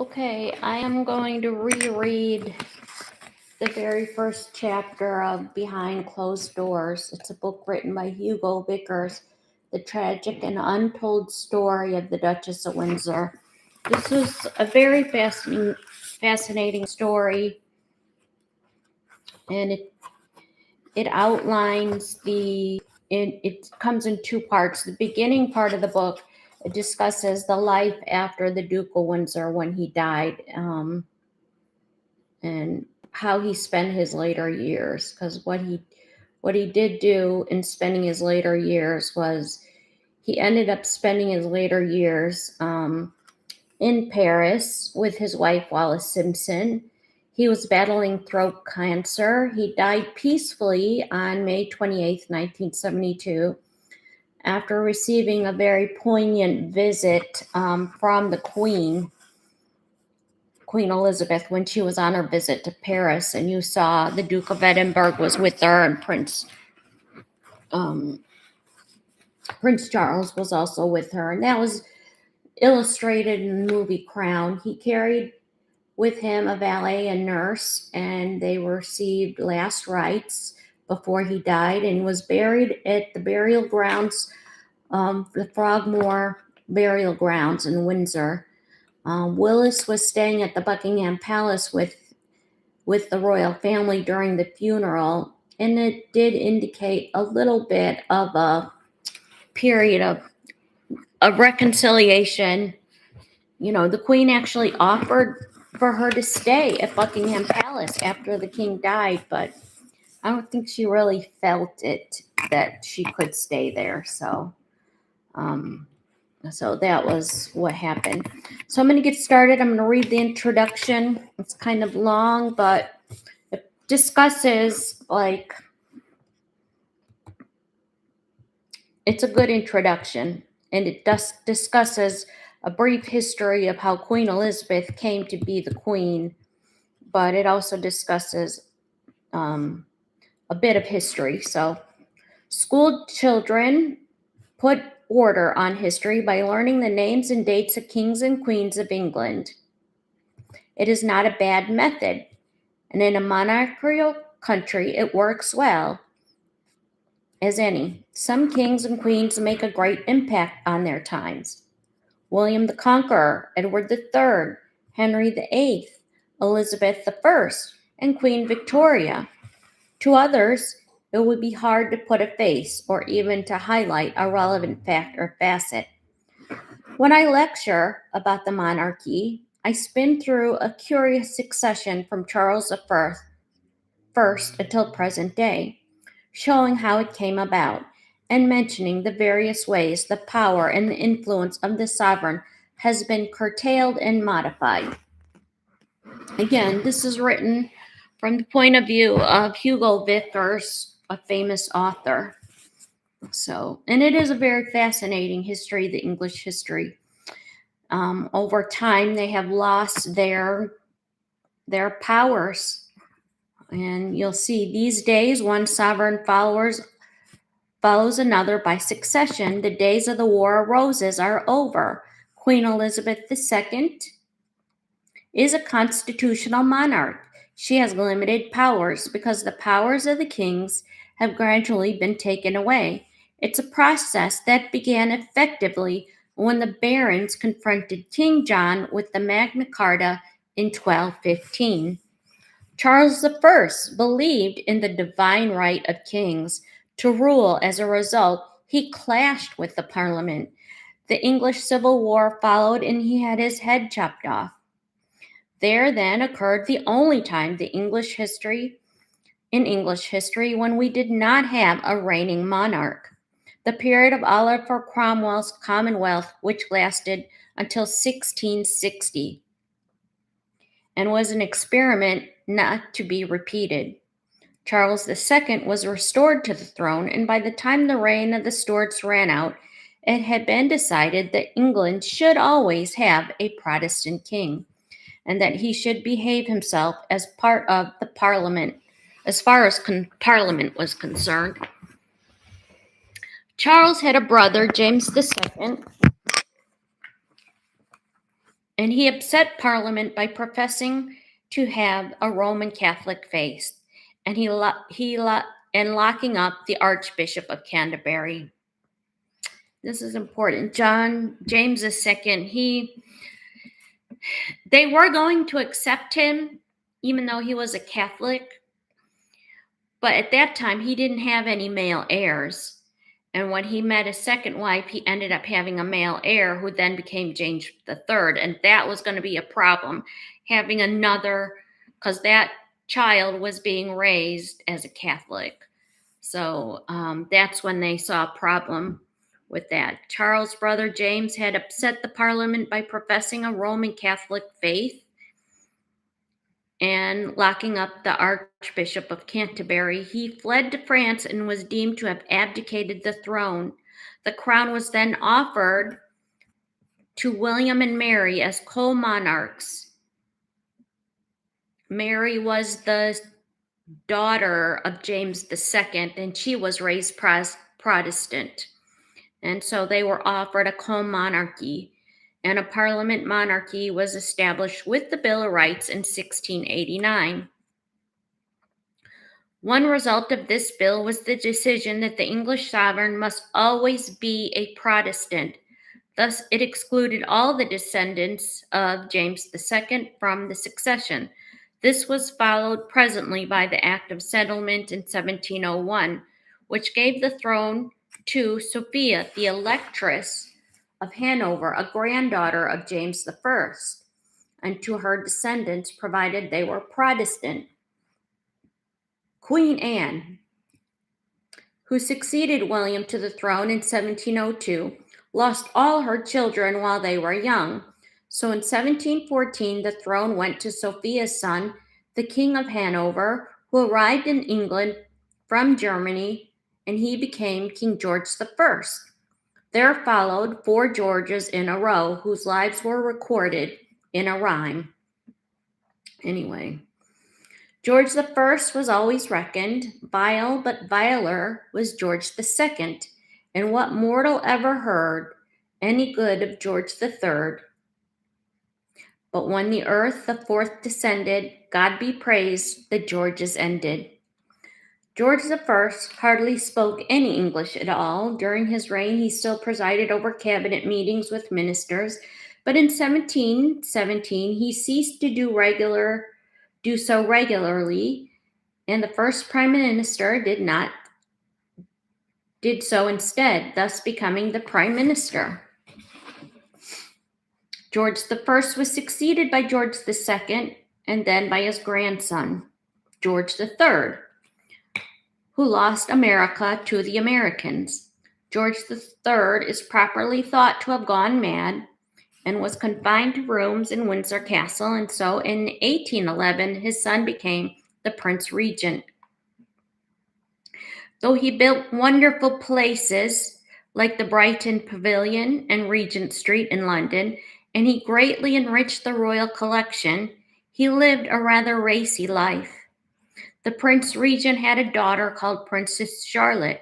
Okay, I am going to reread the very first chapter of Behind Closed Doors. It's a book written by Hugo Vickers, The Tragic and Untold Story of the Duchess of Windsor. This was a very fascinating story, and it outlines it comes in two parts. The beginning part of the book, it discusses the life after the Duke of Windsor when he died, and how he spent his later years. Because what he did do in spending his later years was he ended up spending his later years in Paris with his wife Wallis Simpson. He was battling throat cancer. He died peacefully on May 28th, 1972, after receiving a very poignant visit from the Queen Elizabeth, when she was on her visit to Paris. And you saw the Duke of Edinburgh was with her, and Prince Charles was also with her. And that was illustrated in the movie Crown. He carried with him a valet and nurse, and they received last rites before he died, and he was buried at the burial grounds, the Frogmore burial grounds in Windsor. Willis was staying at the Buckingham Palace with the royal family during the funeral, and it did indicate a little bit of a period of reconciliation. You know, the Queen actually offered for her to stay at Buckingham Palace after the king died, but I don't think she really felt it that she could stay there. So that was what happened. So I'm going to get started. I'm going to read the introduction. It's kind of long, but it discusses, it's a good introduction, and it discusses a brief history of how Queen Elizabeth came to be the queen, but it also discusses a bit of history. So, school children put order on history by learning the names and dates of kings and queens of England. It is not a bad method, and in a monarchical country, it works well as any. Some kings and queens make a great impact on their times. William the Conqueror, Edward III, Henry VIII, Elizabeth I, and Queen Victoria. To others, it would be hard to put a face or even to highlight a relevant fact or facet. When I lecture about the monarchy, I spin through a curious succession from Charles I until present day, showing how it came about and mentioning the various ways the power and the influence of the sovereign has been curtailed and modified. Again, this is written from the point of view of Hugo Vickers, a famous author. And it is a very fascinating history, the English history. Over time, they have lost their powers. And you'll see these days, one sovereign follows another by succession. The days of the War of Roses are over. Queen Elizabeth II is a constitutional monarch. She has limited powers because the powers of the kings have gradually been taken away. It's a process that began effectively when the barons confronted King John with the Magna Carta in 1215. Charles I believed in the divine right of kings to rule. As a result, he clashed with the Parliament. The English Civil War followed, and he had his head chopped off. There then occurred the only time in English history when we did not have a reigning monarch. The period of Oliver Cromwell's Commonwealth, which lasted until 1660, and was an experiment not to be repeated. Charles II was restored to the throne, and by the time the reign of the Stuarts ran out, it had been decided that England should always have a Protestant king, and that he should behave himself as part of the Parliament, as far as Parliament was concerned. Charles had a brother, James II, And he upset Parliament by professing to have a Roman Catholic faith, and and locking up the Archbishop of Canterbury. This is important. John James II, they were going to accept him, even though he was a Catholic, but at that time he didn't have any male heirs. And when he met his second wife, he ended up having a male heir who then became James III. And that was going to be a problem, having another, because that child was being raised as a Catholic. So that's when they saw a problem with that. Charles' brother James had upset the Parliament by professing a Roman Catholic faith and locking up the Archbishop of Canterbury. He fled to France and was deemed to have abdicated the throne. The crown was then offered to William and Mary as co-monarchs. Mary was the daughter of James II, and she was raised Protestant. And so they were offered a co-monarchy, and a parliament monarchy was established with the Bill of Rights in 1689. One result of this bill was the decision that the English sovereign must always be a Protestant. Thus, it excluded all the descendants of James II from the succession. This was followed presently by the Act of Settlement in 1701, which gave the throne to Sophia, the Electress of Hanover, a granddaughter of James I, and to her descendants, provided they were Protestant. Queen Anne, who succeeded William to the throne in 1702, lost all her children while they were young. So in 1714, the throne went to Sophia's son, the King of Hanover, who arrived in England from Germany, and he became King George I. There followed 4 Georges in a row, whose lives were recorded in a rhyme. Anyway, George I was always reckoned vile, but viler was George II. And what mortal ever heard any good of George III? But when the earth the fourth descended, God be praised, the Georges ended. George I hardly spoke any English at all. During his reign, he still presided over cabinet meetings with ministers, but in 1717 he ceased to do so regularly, and the first prime minister did so instead, thus becoming the prime minister. George I was succeeded by George II and then by his grandson, George III, who lost America to the Americans. George III is properly thought to have gone mad and was confined to rooms in Windsor Castle, and so in 1811 his son became the Prince Regent. Though he built wonderful places like the Brighton Pavilion and Regent Street in London, and he greatly enriched the royal collection, he lived a rather racy life. The Prince Regent had a daughter called Princess Charlotte.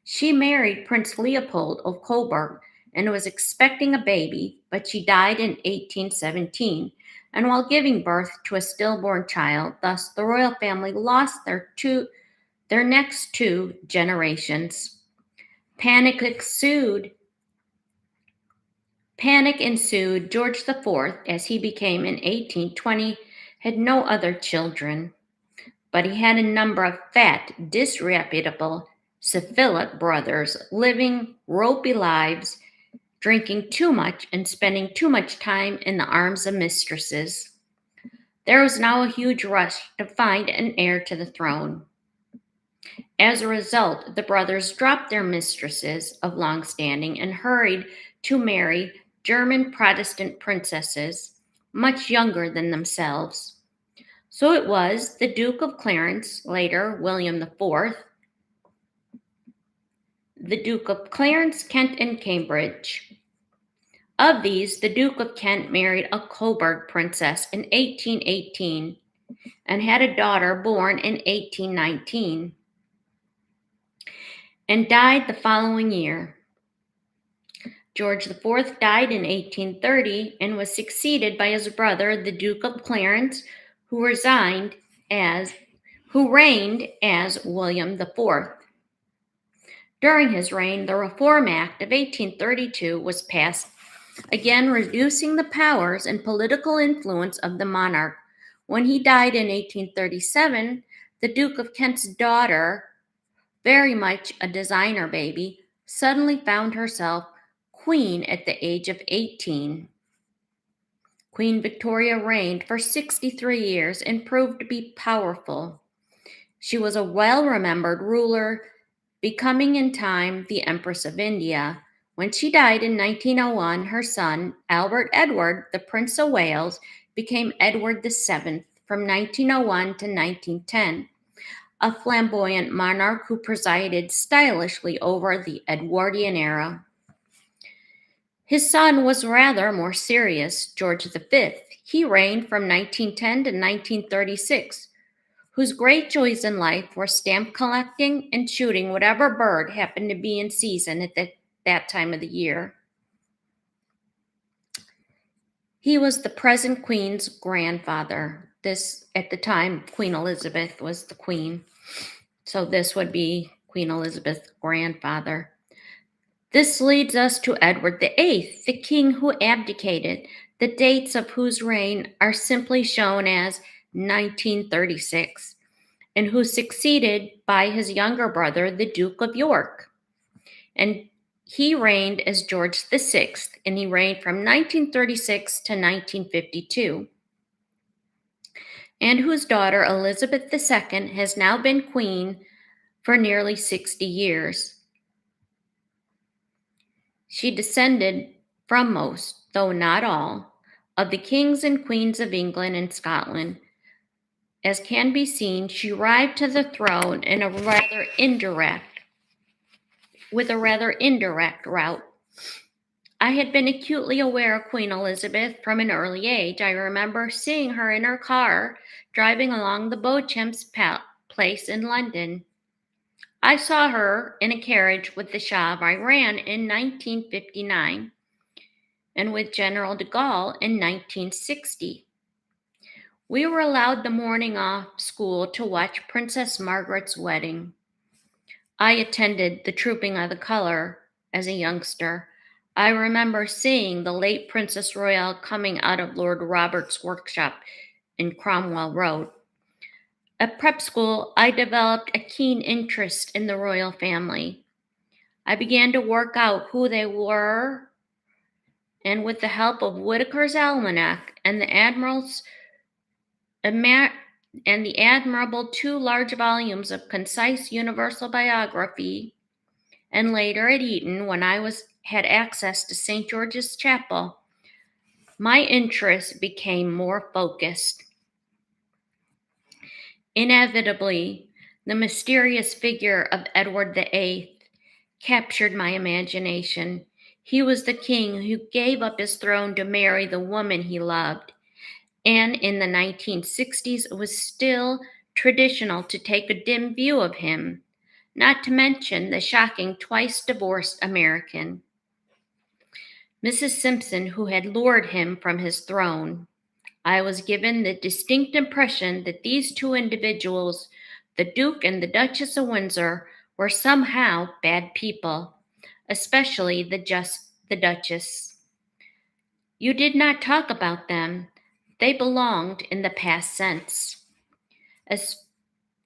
She married Prince Leopold of Coburg and was expecting a baby, but she died in 1817, and while giving birth to a stillborn child, thus the royal family lost their next 2 generations. Panic ensued. George IV, as he became in 1820, had no other children, but he had a number of fat, disreputable, syphilic brothers living ropey lives, drinking too much and spending too much time in the arms of mistresses. There was now a huge rush to find an heir to the throne. As a result, the brothers dropped their mistresses of long standing and hurried to marry German Protestant princesses, much younger than themselves. So it was the Duke of Clarence, later William IV, the Duke of Clarence, Kent, and Cambridge. Of these, the Duke of Kent married a Coburg princess in 1818 and had a daughter born in 1819 and died the following year. George IV died in 1830 and was succeeded by his brother, the Duke of Clarence, who reigned as William IV. During his reign, the Reform Act of 1832 was passed, again reducing the powers and political influence of the monarch. When he died in 1837, the Duke of Kent's daughter, very much a designer baby, suddenly found herself queen at the age of 18. Queen Victoria reigned for 63 years and proved to be powerful. She was a well-remembered ruler, becoming in time the Empress of India. When she died in 1901, her son, Albert Edward, the Prince of Wales, became Edward VII from 1901 to 1910, a flamboyant monarch who presided stylishly over the Edwardian era. His son was rather more serious, George V. He reigned from 1910 to 1936, whose great joys in life were stamp collecting and shooting whatever bird happened to be in season at that time of the year. He was the present queen's grandfather. This, at the time, Queen Elizabeth was the queen. So this would be Queen Elizabeth's grandfather. This leads us to Edward VIII, the king who abdicated, the dates of whose reign are simply shown as 1936, and who succeeded by his younger brother, the Duke of York. And he reigned as George VI, and he reigned from 1936 to 1952, and whose daughter, Elizabeth II, has now been queen for nearly 60 years. She descended from most, though not all, of the kings and queens of England and Scotland. As can be seen, she arrived to the throne with a rather indirect route. I had been acutely aware of Queen Elizabeth from an early age. I remember seeing her in her car driving along the Beauchamps Place in London. I saw her in a carriage with the Shah of Iran in 1959 and with General de Gaulle in 1960. We were allowed the morning off school to watch Princess Margaret's wedding. I attended the Trooping of the Color as a youngster. I remember seeing the late Princess Royal coming out of Lord Roberts' workshop in Cromwell Road. At prep school, I developed a keen interest in the royal family. I began to work out who they were, and with the help of Whitaker's Almanac and the admirable 2 large volumes of concise universal biography, and later at Eton, when I had access to St. George's Chapel, my interest became more focused. Inevitably, the mysterious figure of Edward VIII captured my imagination. He was the king who gave up his throne to marry the woman he loved. And in the 1960s, it was still traditional to take a dim view of him, not to mention the shocking twice-divorced American, Mrs. Simpson, who had lured him from his throne. I was given the distinct impression that these 2 individuals, the Duke and the Duchess of Windsor, were somehow bad people, especially the Duchess. You did not talk about them. They belonged in the past sense. As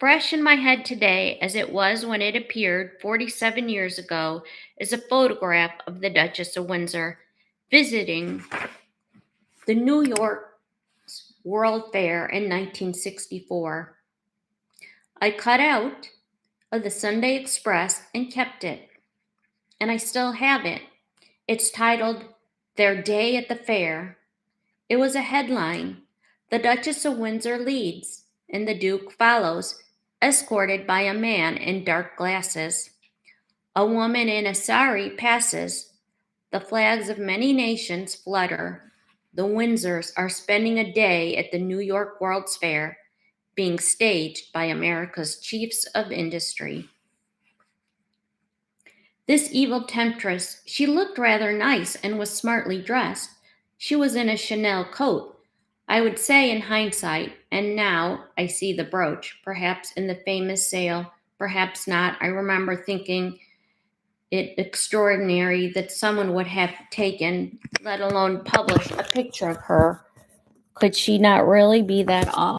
fresh in my head today as it was when it appeared 47 years ago is a photograph of the Duchess of Windsor visiting the New York World Fair in 1964. I cut out of the Sunday Express and kept it, and I still have it. It's titled, "Their Day at the Fair." It was a headline. The Duchess of Windsor leads, and the Duke follows, escorted by a man in dark glasses. A woman in a sari passes. The flags of many nations flutter. The Windsors are spending a day at the New York World's Fair, being staged by America's chiefs of industry. This evil temptress, she looked rather nice and was smartly dressed. She was in a Chanel coat. I would say in hindsight, and now I see the brooch, perhaps in the famous sale, perhaps not. I remember thinking it extraordinary that someone would have taken, let alone published, a picture of her. Could she not really be that awful?